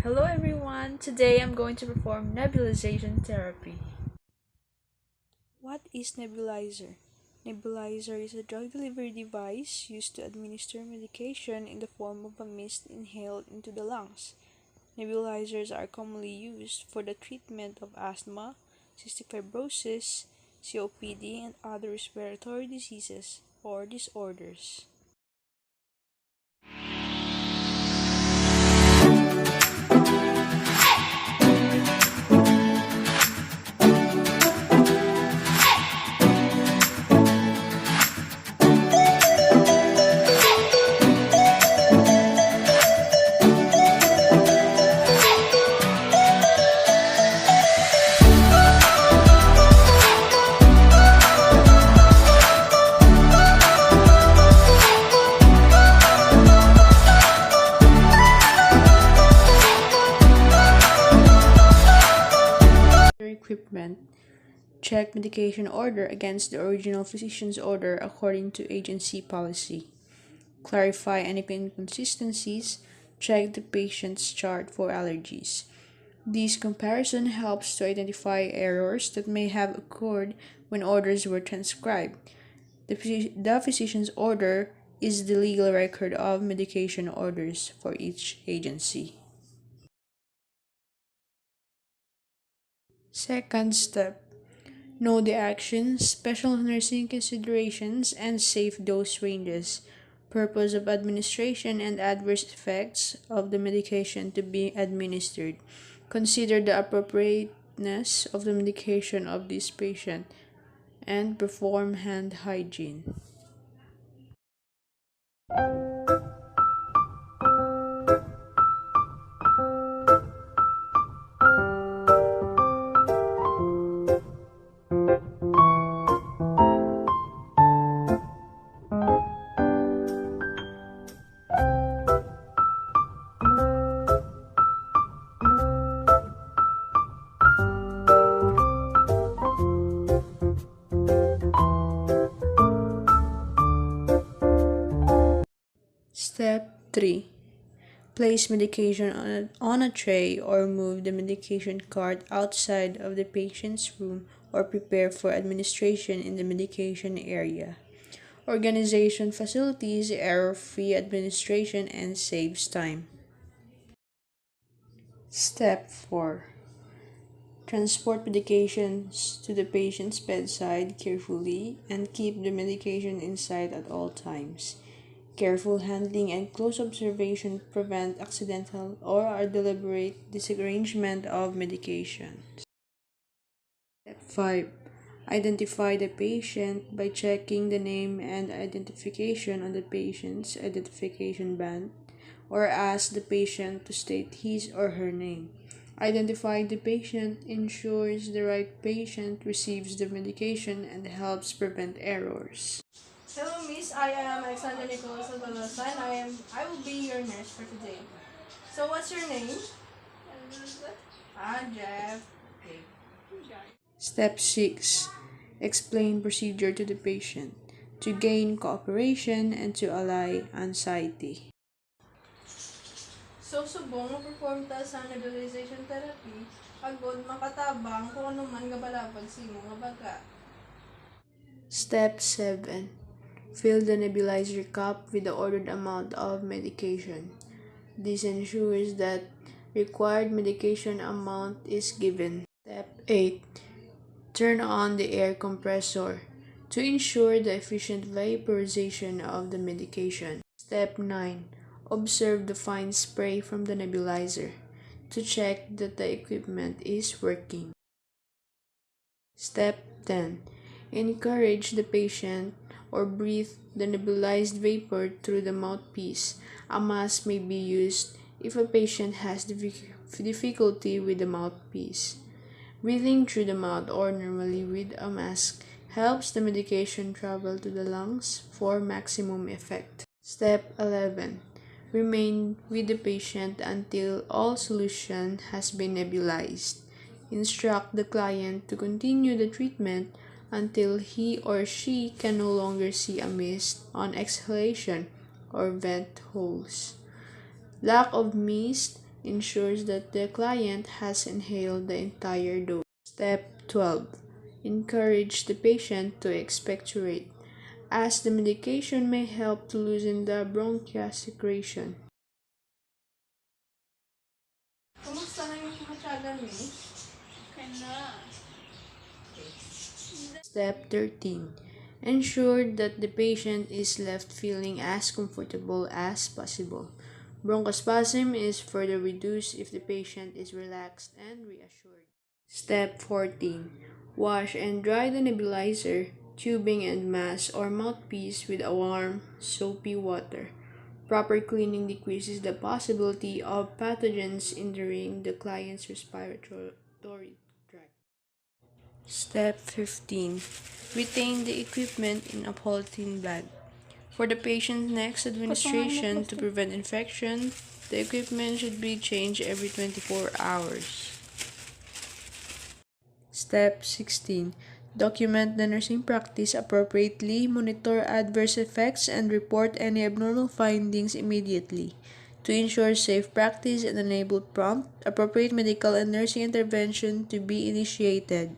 Hello everyone! Today I'm going to perform nebulization therapy. What is nebulizer? Nebulizer is a drug delivery device used to administer medication in the form of a mist inhaled into the lungs. Nebulizers are commonly used for the treatment of asthma, cystic fibrosis, COPD, and other respiratory diseases or disorders. Equipment. Check medication order against the original physician's order according to agency policy. Clarify any inconsistencies. Check the patient's chart for allergies. This comparison helps to identify errors that may have occurred when orders were transcribed. The physician's order is the legal record of medication orders for each agency. Second step. Know the actions, special nursing considerations, and safe dose ranges, purpose of administration, and adverse effects of the medication to be administered. Consider the appropriateness of the medication of this patient, and perform hand hygiene. Step 3. Place medication on a tray or move the medication cart outside of the patient's room or prepare for administration in the medication area. Organization facilitates error-free administration and saves time. Step 4. Transport medications to the patient's bedside carefully and keep the medication inside at all times. Careful handling and close observation prevent accidental or deliberate disarrangement of medication. Step 5. Identify the patient by checking the name and identification on the patient's identification band, or ask the patient to state his or her name. Identifying the patient ensures the right patient receives the medication and helps prevent errors. Hello, Miss. I am Alexander Nicholas Balasan. I will be your nurse for today. So, what's your name? Jeff. Okay. Step 6. Explain procedure to the patient to gain cooperation and to allay anxiety. So, subong mo-perform ta sa nebulization therapy. Pagod, makatabang, kung ano man gabalapag sa imo nga baga. Step 7. Fill the nebulizer cup with the ordered amount of medication. This ensures that required medication amount is given. Step 8. Turn on the air compressor to ensure the efficient vaporization of the medication. Step 9. Observe the fine spray from the nebulizer to check that the equipment is working. Step 10. Encourage the patient or breathe the nebulized vapor through the mouthpiece. A mask may be used if a patient has difficulty with the mouthpiece. Breathing through the mouth or normally with a mask helps the medication travel to the lungs for maximum effect. Step 11. Remain with the patient until all solution has been nebulized. Instruct the client to continue the treatment until he or she can no longer see a mist on exhalation or vent holes. Lack of mist ensures that the client has inhaled the entire dose. Step 12. Encourage the patient to expectorate, as the medication may help to loosen the bronchial secretion. Kumusta na yung matyagan mo? Okay na. Step 13. Ensure that the patient is left feeling as comfortable as possible. Bronchospasm is further reduced if the patient is relaxed and reassured. Step 14. Wash and dry the nebulizer, tubing and mask or mouthpiece with a warm, soapy water. Proper cleaning decreases the possibility of pathogens entering the client's respiratory tract. Step 15. Retain the equipment in a polythene bag. For the patient's next administration to prevent infection, the equipment should be changed every 24 hours. Step 16. Document the nursing practice appropriately, monitor adverse effects, and report any abnormal findings immediately. To ensure safe practice and enable prompt, appropriate medical and nursing intervention to be initiated.